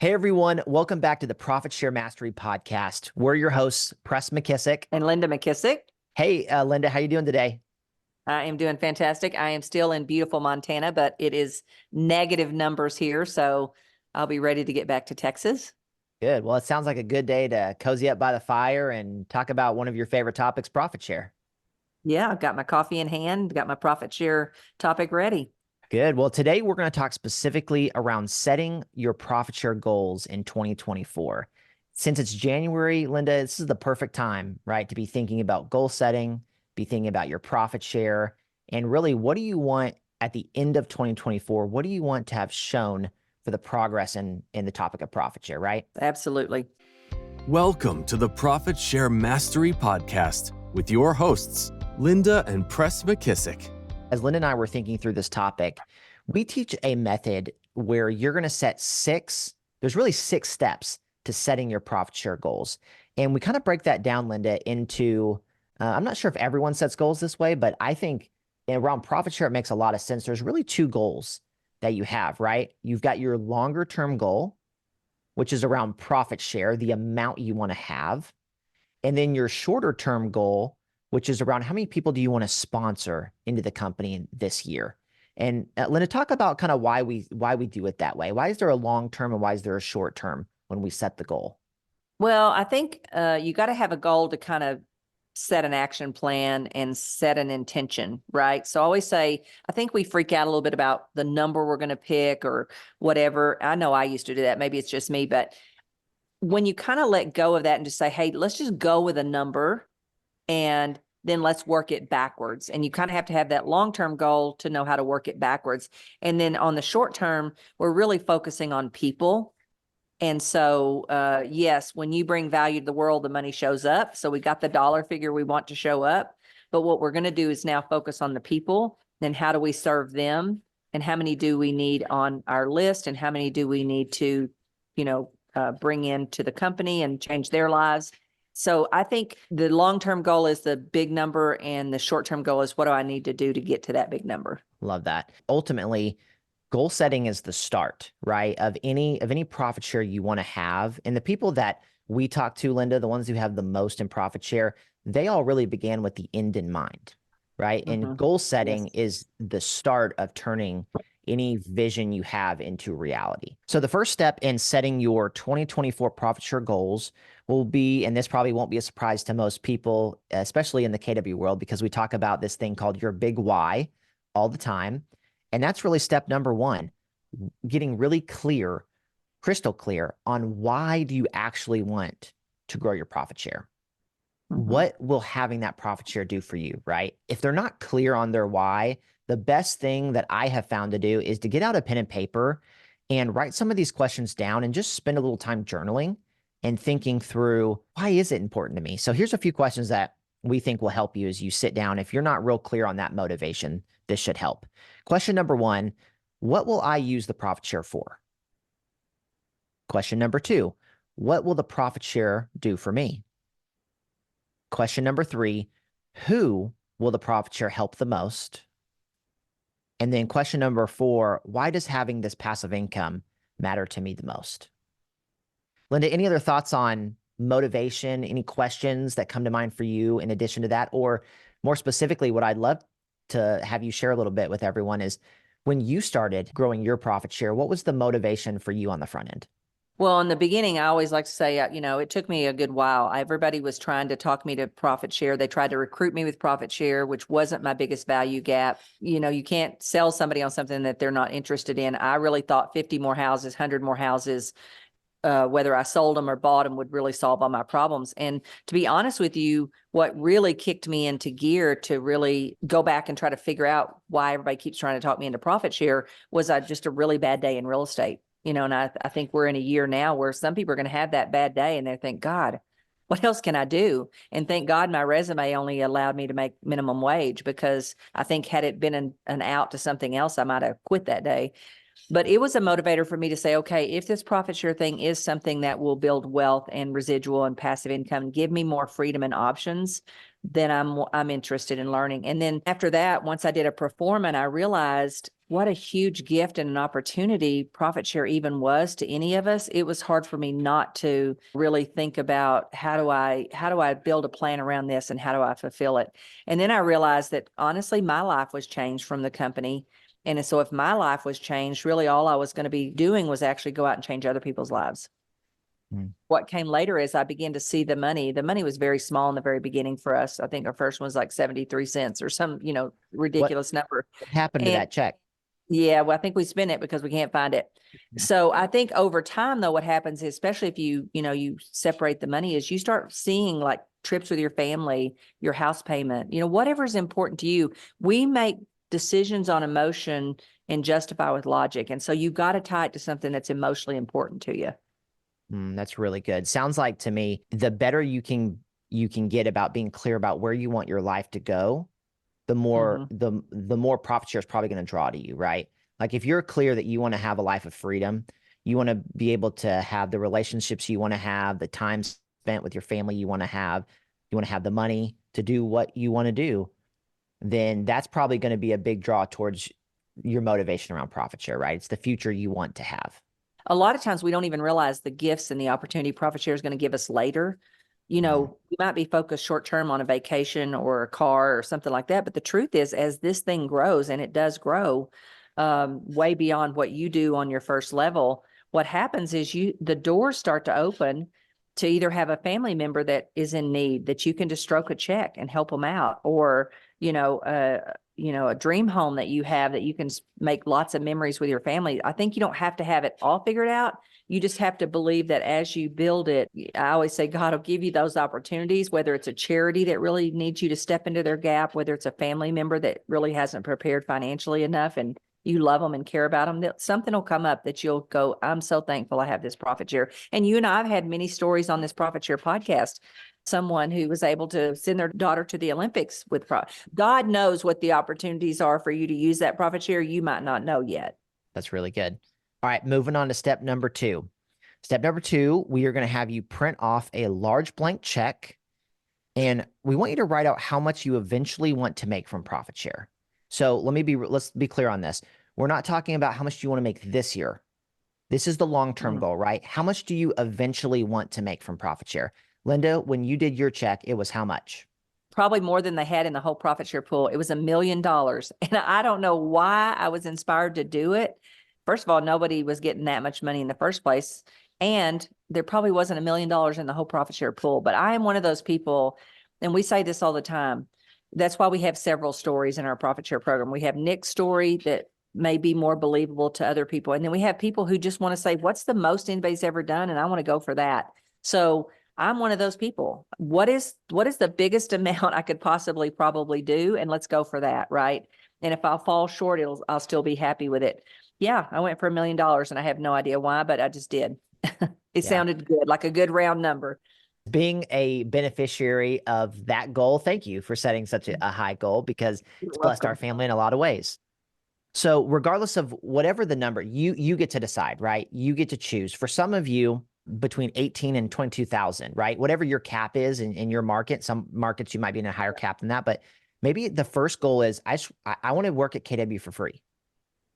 Hey everyone, welcome back to the Profit Share Mastery Podcast. We're your hosts, Press McKissack. And Linda McKissack. Hey, Linda, how you doing today? I am doing fantastic. I am still in beautiful Montana, but it is negative numbers here, so I'll be ready to get back to Texas. Good. Well, it sounds like a good day to cozy up by the fire and talk about one of your favorite topics, profit share. Yeah, I've got my coffee in hand, got my profit share topic ready. Good. Well, today we're going to talk specifically around setting your profit share goals in 2024. Since it's January, Linda, this is the perfect time, right, to be thinking about goal setting, be thinking about your profit share, and really, what do you want at the end of 2024? What do you want to have shown for the progress in the topic of profit share, right? Absolutely. Welcome to the Profit Share Mastery Podcast with your hosts, Linda and Press McKissack. As Linda and I were thinking through this topic, we teach a method where you're going to set there's really 6 steps to setting your profit share goals. And we kind of break that down, Linda, into, I'm not sure if everyone sets goals this way, but I think around profit share, it makes a lot of sense. There's really 2 goals that you have, right? You've got your longer term goal, which is around profit share, the amount you want to have. And then your shorter term goal, which is around how many people do you want to sponsor into the company this year? And Linda, talk about kind of why we do it that way. Why is there a long term and why is there a short term when we set the goal? Well, I think you got to have a goal to kind of set an action plan and set an intention, right? So I always say, I think we freak out a little bit about the number we're going to pick or whatever. I know I used to do that. Maybe it's just me, but when you kind of let go of that and just say, hey, let's just go with a number and then let's work it backwards. And you kind of have to have that long-term goal to know how to work it backwards. And then on the short term, we're really focusing on people. And so, yes, when you bring value to the world, the money shows up. So we got the dollar figure we want to show up. But what we're going to do is now focus on the people. Then how do we serve them? And how many do we need on our list? And how many do we need to, bring into the company and change their lives? So I think the long-term goal is the big number and the short-term goal is what do I need to do to get to that big number? Love that. Ultimately, goal setting is the start, right, of any profit share you want to have. And the people that we talk to, Linda, the ones who have the most in profit share, they all really began with the end in mind, right? Mm-hmm. And goal setting is the start of turning any vision you have into reality. So the first step in setting your 2024 profit share goals will be, and this probably won't be a surprise to most people, especially in the KW world, because we talk about this thing called your big why all the time. And that's really step number 1, getting really clear, crystal clear on why do you actually want to grow your profit share? Mm-hmm. What will having that profit share do for you, right? If they're not clear on their why, the best thing that I have found to do is to get out a pen and paper and write some of these questions down and just spend a little time journaling and thinking through, why is it important to me? So here's a few questions that we think will help you as you sit down. If you're not real clear on that motivation, this should help. Question number 1, what will I use the profit share for? Question number 2, what will the profit share do for me? Question number 3, who will the profit share help the most? And then question number 4, why does having this passive income matter to me the most? Linda, any other thoughts on motivation? Any questions that come to mind for you in addition to that? Or more specifically, what I'd love to have you share a little bit with everyone is when you started growing your profit share, what was the motivation for you on the front end? Well, in the beginning, I always like to say, it took me a good while. Everybody was trying to talk me to profit share. They tried to recruit me with profit share, which wasn't my biggest value gap. You can't sell somebody on something that they're not interested in. I really thought 50 more houses, 100 more houses, whether I sold them or bought them would really solve all my problems. And to be honest with you, what really kicked me into gear to really go back and try to figure out why everybody keeps trying to talk me into profit share was just a really bad day in real estate. And I think we're in a year now where some people are going to have that bad day and they think, God, what else can I do? And thank God my resume only allowed me to make minimum wage, because I think had it been an out to something else, I might have quit that day. But it was a motivator for me to say, okay, if this profit share thing is something that will build wealth and residual and passive income, give me more freedom and options, then I'm interested in learning. And then after that, once I did a performance, I realized what a huge gift and an opportunity profit share even was to any of us. It was hard for me not to really think about how do I build a plan around this and how do I fulfill it? And then I realized that honestly, my life was changed from the company. And so if my life was changed, really all I was going to be doing was actually go out and change other people's lives. What came later is I began to see the money. The money was very small in the very beginning for us. I think our first one was like 73 cents or some, ridiculous number. What happened to And that check? yeah, well, I think we spent it because we can't find it. So I think over time, though, what happens, is, especially if you separate the money, is you start seeing like trips with your family, your house payment, whatever is important to you. We make decisions on emotion and justify with logic. And so you've got to tie it to something that's emotionally important to you. That's really good. Sounds like to me, the better you can get about being clear about where you want your life to go, the more the more profit share is probably going to draw to you, right? Like if you're clear that you want to have a life of freedom, you want to be able to have the relationships you want to have, the time spent with your family you want to have the money to do what you want to do, then that's probably going to be a big draw towards your motivation around profit share, right? It's the future you want to have. A lot of times we don't even realize the gifts and the opportunity profit share is going to give us later. We might be focused short term on a vacation or a car or something like that. But the truth is, as this thing grows, and it does grow way beyond what you do on your first level, what happens is the doors start to open to either have a family member that is in need that you can just stroke a check and help them out, or a dream home that you have that you can make lots of memories with your family. I think you don't have to have it all figured out. You just have to believe that as you build it, I always say God will give you those opportunities, whether it's a charity that really needs you to step into their gap, whether it's a family member that really hasn't prepared financially enough and you love them and care about them, that something will come up that you'll go, I'm so thankful I have this profit share. And you and I have had many stories on this profit share podcast. Someone who was able to send their daughter to the Olympics with God knows what the opportunities are for you to use that profit share. You might not know yet. That's really good. All right, moving on to step number 2. Step number 2, we are going to have you print off a large blank check, and we want you to write out how much you eventually want to make from profit share. So let's be clear on this. We're not talking about how much do you want to make this year. This is the long-term goal, right? How much do you eventually want to make from profit share? Linda, when you did your check, it was how much? Probably more than they had in the whole profit share pool. It was $1 million. And I don't know why I was inspired to do it. First of all, nobody was getting that much money in the first place. And there probably wasn't $1 million in the whole profit share pool. But I am one of those people, and we say this all the time. That's why we have several stories in our profit share program. We have Nick's story that may be more believable to other people. And then we have people who just want to say, what's the most anybody's ever done? And I want to go for that. So I'm one of those people. What is the biggest amount I could possibly probably do? And let's go for that, right? And if I'll fall short, I'll still be happy with it. Yeah, I went for $1 million and I have no idea why, but I just did. It sounded good, like a good round number. Being a beneficiary of that goal, thank you for setting such a high goal, because it's blessed our family in a lot of ways. So regardless of whatever the number, you get to decide, right? You get to choose. For some of you, between 18 and 22,000, right? Whatever your cap is in your market. Some markets you might be in a higher cap than that, but maybe the first goal is I want to work at KW for free,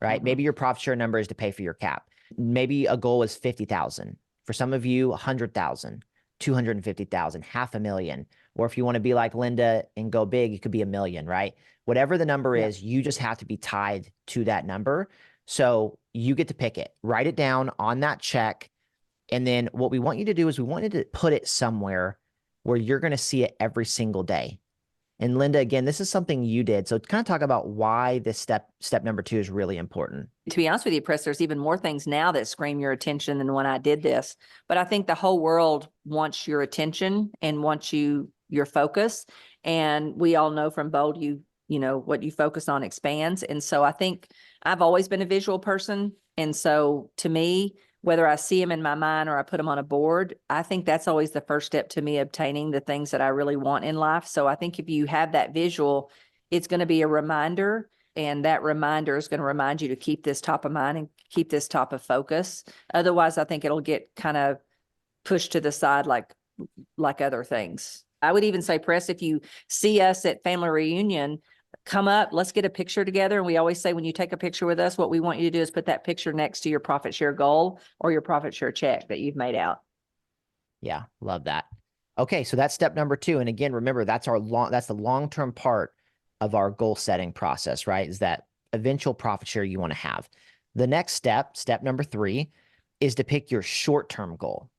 right? Maybe your profit share number is to pay for your cap. Maybe a goal is 50,000. For some of you, 100,000, 250,000, $500,000. Or if you want to be like Linda and go big, it could be $1 million, right? Whatever the number is, you just have to be tied to that number. So you get to pick it, write it down on that check. And then what we want you to do is we want you to put it somewhere where you're going to see it every single day. And Linda, again, this is something you did. So kind of talk about why this step number 2 is really important. To be honest with you, Press, there's even more things now that scream your attention than when I did this. But I think the whole world wants your attention and wants your focus. And we all know from Bold, what you focus on expands. And so I think I've always been a visual person. And so to me, whether I see them in my mind or I put them on a board, I think that's always the first step to me obtaining the things that I really want in life. So I think if you have that visual, it's going to be a reminder, and that reminder is going to remind you to keep this top of mind and keep this top of focus. Otherwise, I think it'll get kind of pushed to the side like other things. I would even say, Press, if you see us at family reunion, come up, let's get a picture together. And we always say, when you take a picture with us, what we want you to do is put that picture next to your profit share goal or your profit share check that you've made out. Yeah, love that. Okay, so that's step number 2. And again, remember, that's the long-term part of our goal setting process, right? Is that eventual profit share you want to have. The next step, step number 3, is to pick your short-term goal.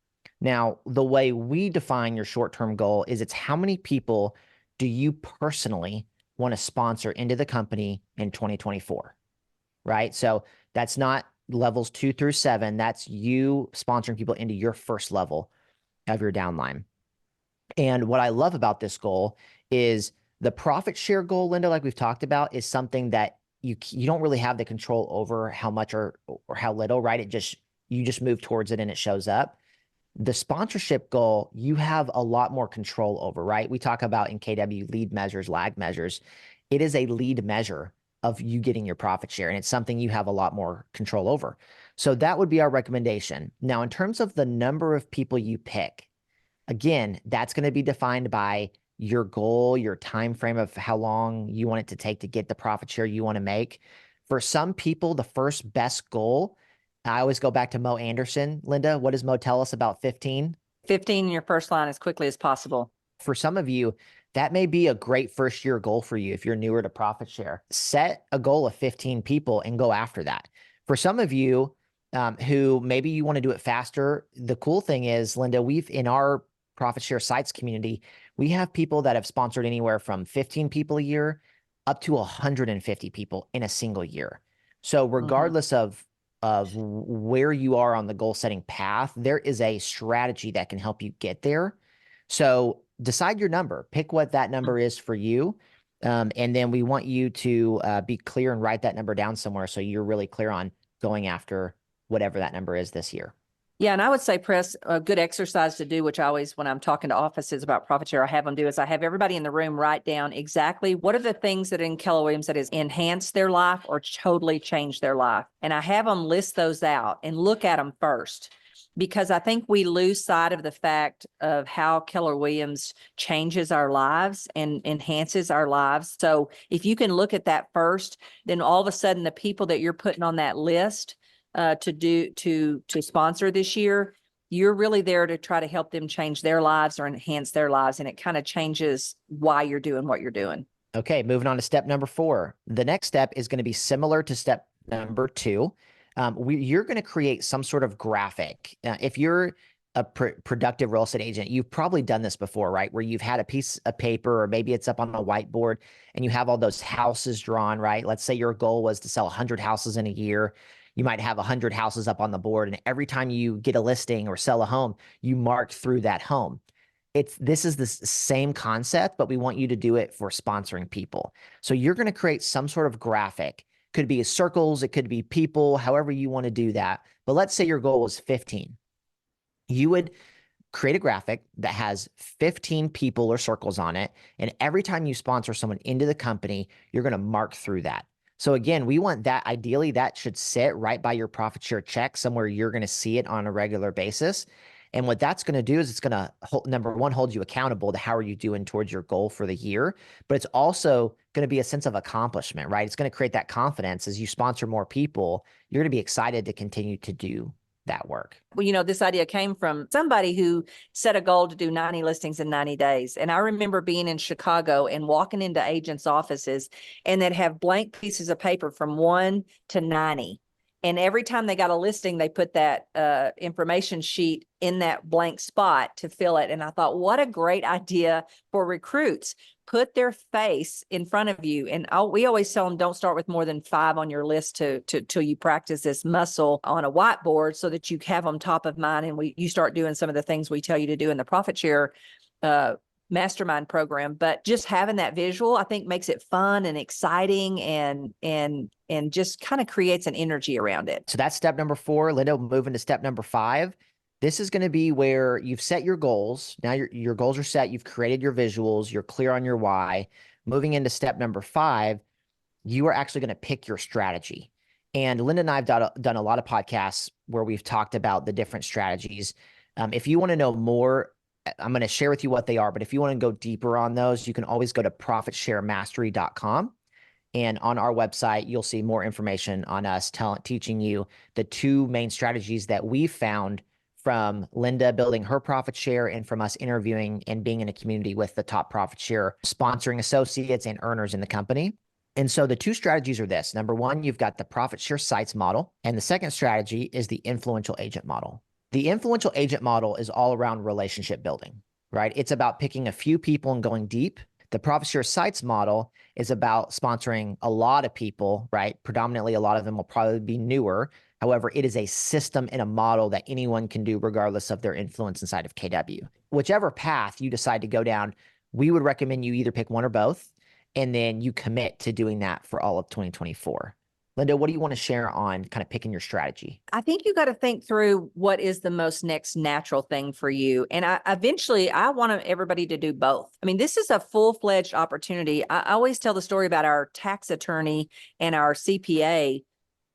Now, the way we define your short-term goal is it's how many people do you personally want to sponsor into the company in 2024, right? So that's not levels 2 through 7. That's you sponsoring people into your first level of your downline. And what I love about this goal is the profit share goal, Linda, like we've talked about, is something that you don't really have the control over how much or how little, right? You just move towards it and it shows up. The sponsorship goal, you have a lot more control over, right? We talk about in KW lead measures, lag measures. It is a lead measure of you getting your profit share, and it's something you have a lot more control over. So that would be our recommendation. Now, in terms of the number of people you pick, again, that's going to be defined by your goal, your time frame of how long you want it to take to get the profit share you want to make. For some people, the first best goal, I always go back to Mo Anderson. Linda, what does Mo tell us about 15? 15 in your first line as quickly as possible. For some of you, that may be a great first year goal for you if you're newer to profit share. Set a goal of 15 people and go after that. For some of you who maybe you want to do it faster, the cool thing is, Linda, in our profit share sites community, we have people that have sponsored anywhere from 15 people a year up to 150 people in a single year. So regardless of where you are on the goal setting path, there is a strategy that can help you get there. So decide your number, pick what that number is for you. And then we want you to be clear and write that number down somewhere so you're really clear on going after whatever that number is this year. Yeah, and I would say, Press, a good exercise to do, which I always, when I'm talking to offices about profit share, I have them do, is I have everybody in the room write down exactly what are the things that in Keller Williams that has enhanced their life or totally changed their life. And I have them list those out and look at them first, because I think we lose sight of the fact of how Keller Williams changes our lives and enhances our lives. So if you can look at that first, then all of a sudden the people that you're putting on that list to sponsor this year, you're really there to try to help them change their lives or enhance their lives. And it kind of changes why you're doing what you're doing. Okay, moving on to step number 4. The next step is going to be similar to step number 2. You're going to create some sort of graphic. If you're a productive real estate agent, you've probably done this before, right? Where you've had a piece of paper, or maybe it's up on a whiteboard, and you have all those houses drawn, right? Let's say your goal was to sell 100 houses in a year. You might have 100 houses up on the board, and every time you get a listing or sell a home, you mark through that home. This is the same concept, but we want you to do it for sponsoring people. So you're going to create some sort of graphic. Could be circles, it could be people, however you want to do that. But let's say your goal was 15. You would create a graphic that has 15 people or circles on it, and every time you sponsor someone into the company, you're going to mark through that. So again, we want that, ideally, that should sit right by your profit share check, somewhere you're going to see it on a regular basis. And what that's going to do is it's going to, number one, hold you accountable to how are you doing towards your goal for the year. But it's also going to be a sense of accomplishment, right? It's going to create that confidence as you sponsor more people. You're going to be excited to continue to do that work. Well, this idea came from somebody who set a goal to do 90 listings in 90 days. And I remember being in Chicago and walking into agents' offices, and they'd have blank pieces of paper from 1 to 90. And every time they got a listing, they put that information sheet in that blank spot to fill it. And I thought, what a great idea for recruits. Put their face in front of you. And we always tell them, don't start with more than 5 on your list till you practice this muscle on a whiteboard so that you have them top of mind. And you start doing some of the things we tell you to do in the profit share mastermind program. But just having that visual, I think, makes it fun and exciting and just kind of creates an energy around it. So that's step number 4. Linda, moving to step number 5. This is going to be where you've set your goals. Now your goals are set. You've created your visuals. You're clear on your why. Moving into step number 5, you are actually going to pick your strategy. And Linda and I have done a lot of podcasts where we've talked about the different strategies. If you want to know more I'm going to share with you what they are, but if you want to go deeper on those, you can always go to profitsharemastery.com. And on our website, you'll see more information on us teaching you the two main strategies that we found from Linda building her profit share and from us interviewing and being in a community with the top profit share sponsoring associates and earners in the company. And so the two strategies are this. Number one, you've got the profit share sites model. And the second strategy is the influential agent model. The influential agent model is all around relationship building, right? It's about picking a few people and going deep. The profit share sites model is about sponsoring a lot of people, right? Predominantly, a lot of them will probably be newer. However, it is a system and a model that anyone can do regardless of their influence inside of KW. Whichever path you decide to go down, we would recommend you either pick one or both, and then you commit to doing that for all of 2024. Linda, what do you want to share on kind of picking your strategy? I think you got to think through what is the most next natural thing for you. And I want everybody to do both. I mean, this is a full-fledged opportunity. I always tell the story about our tax attorney and our CPA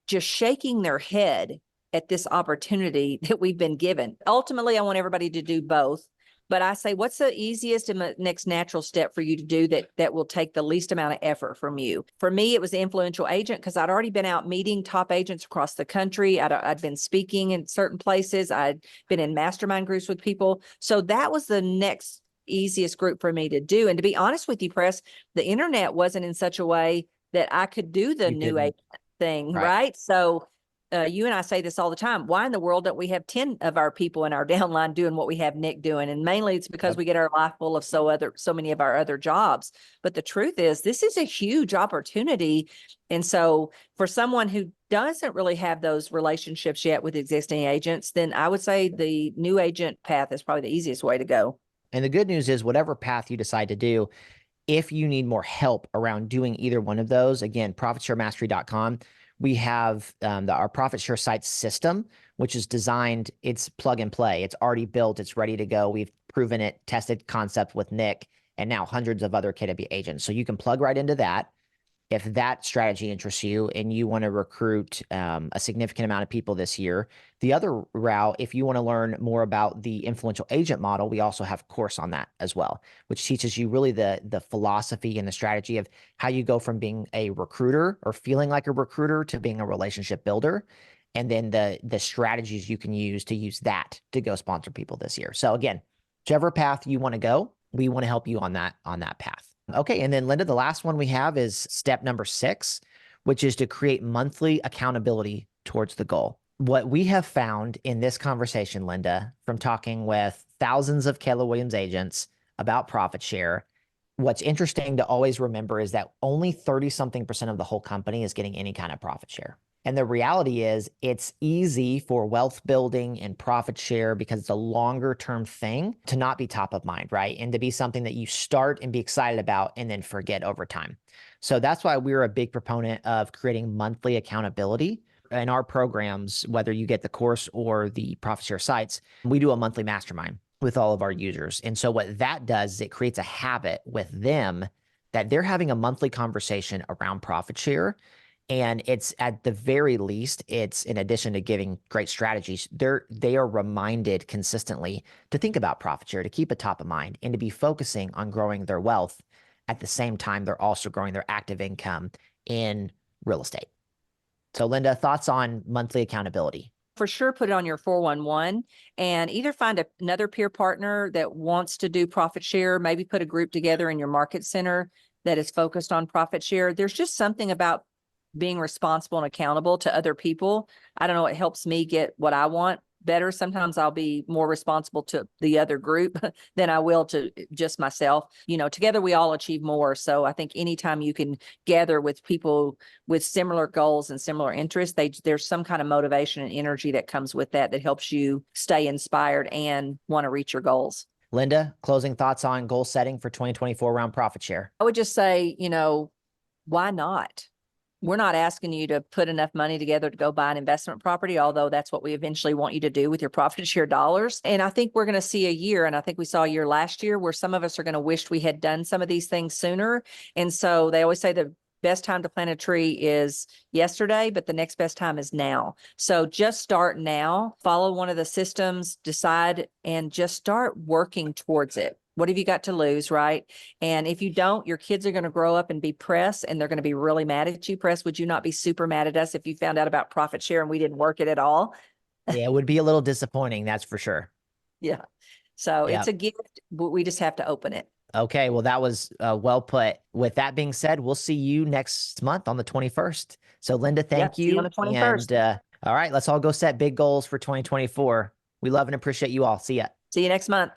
just shaking their head at this opportunity that we've been given. Ultimately, I want everybody to do both. But I say, what's the easiest and next natural step for you to do that will take the least amount of effort from you? For me, it was the influential agent because I'd already been out meeting top agents across the country. I'd been speaking in certain places. I'd been in mastermind groups with people. So that was the next easiest group for me to do. And to be honest with you, Press, the internet wasn't in such a way that I could do the new agent thing, right? So you and I say this all the time. Why in the world don't we have 10 of our people in our downline doing what we have Nick doing? And mainly it's because we get our life full of so many of our other jobs. But the truth is, this is a huge opportunity. And so for someone who doesn't really have those relationships yet with existing agents, then I would say the new agent path is probably the easiest way to go. And the good news is whatever path you decide to do, if you need more help around doing either one of those, again, profitsharemastery.com. We have our profit share site system, which is designed, it's plug and play. It's already built. It's ready to go. We've proven it, tested concept with Nick, and now hundreds of other KW agents. So you can plug right into that. If that strategy interests you and you want to recruit a significant amount of people this year. The other route, if you want to learn more about the influential agent model, we also have a course on that as well, which teaches you really the philosophy and the strategy of how you go from being a recruiter or feeling like a recruiter to being a relationship builder. And then the strategies you can use that to go sponsor people this year. So again, whichever path you want to go, we want to help you on that path. Okay. And then Linda, the last one we have is step number 6, which is to create monthly accountability towards the goal. What we have found in this conversation, Linda, from talking with thousands of Keller Williams agents about profit share, what's interesting to always remember is that only 30-something% of the whole company is getting any kind of profit share. And the reality is it's easy for wealth building and profit share because it's a longer term thing to not be top of mind, right? And to be something that you start and be excited about and then forget over time. So that's why we're a big proponent of creating monthly accountability. In our programs, whether you get the course or the profit share sites, we do a monthly mastermind with all of our users. And so what that does is it creates a habit with them that they're having a monthly conversation around profit share. And it's at the very least, it's in addition to giving great strategies, they are reminded consistently to think about profit share, to keep it top of mind, and to be focusing on growing their wealth. At the same time, they're also growing their active income in real estate. So Linda, thoughts on monthly accountability? For sure, put it on your 411 and either find another peer partner that wants to do profit share, maybe put a group together in your market center that is focused on profit share. There's just something about being responsible and accountable to other people. I don't know, it helps me get what I want better. Sometimes I'll be more responsible to the other group than I will to just myself. You know, together we all achieve more. So I think anytime you can gather with people with similar goals and similar interests, there's some kind of motivation and energy that comes with that helps you stay inspired and want to reach your goals. Linda, closing thoughts on goal setting for 2024 around profit share? I would just say, why not? We're not asking you to put enough money together to go buy an investment property, although that's what we eventually want you to do with your profit share dollars. And I think we're going to see a year, and I think we saw a year last year where some of us are going to wish we had done some of these things sooner. And so they always say the best time to plant a tree is yesterday, but the next best time is now. So just start now, follow one of the systems, decide, and just start working towards it. What have you got to lose, right? And if you don't, your kids are going to grow up and be Press, and they're going to be really mad at you. Press, would you not be super mad at us if you found out about profit share and we didn't work it at all? Yeah, it would be a little disappointing, that's for sure. Yeah. So Yeah. it's a gift, but we just have to open it. Okay, well, that was well put. With that being said, we'll see you next month on the 21st. So, Linda, thank See you on you. the 21st. And all right, let's all go set big goals for 2024. We love and appreciate you all. See ya. See you next month.